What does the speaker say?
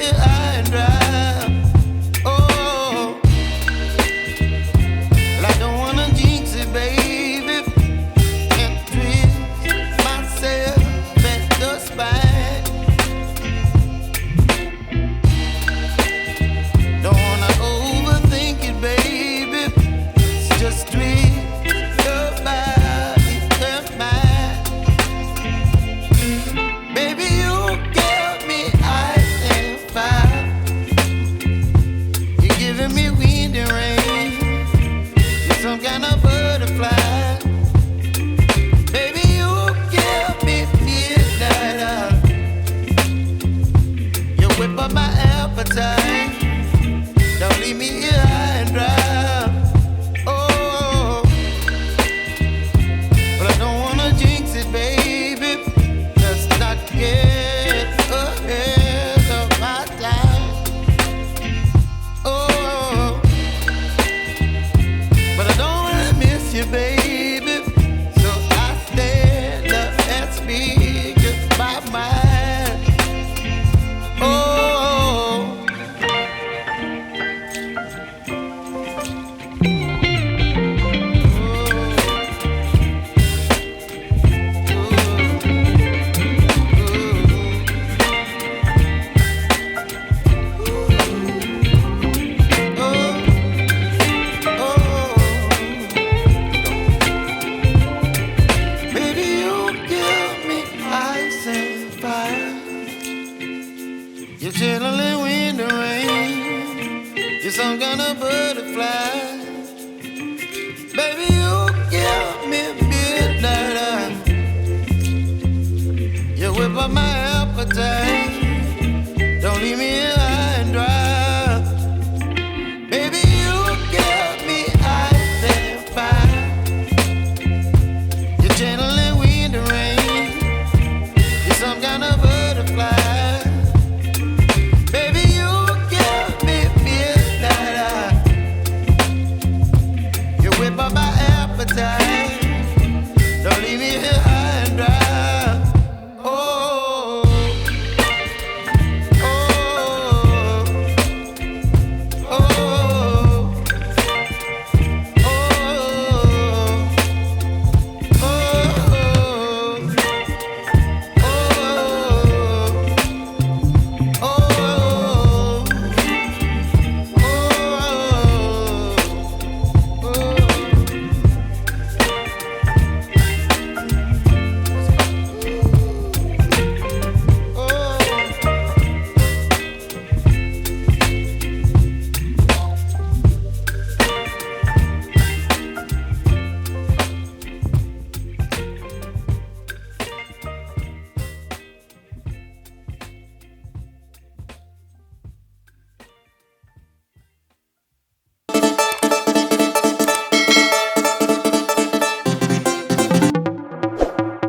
here high and dry. Oh, well, I don't wanna jinx it, baby, and twist myself at the spine. Don't wanna overthink it, baby. It's just twist your body and mine. Baby, you give me ice and fire. You're giving me wind and rain. You're some kind of butterfly. Baby, you give me midnight. You whip up my appetite. Don't leave me here high and dry. Oh, but I don't wanna jinx it, baby. Let's not get ahead of my time. Oh, but I don't wanna miss you, baby. So I stand up and speak my mind. Oh. Baby, you give me ice and fire. You're chilling wind and rain. You're some kind of butterfly. Baby, you give me midnight. You whip up my appetite.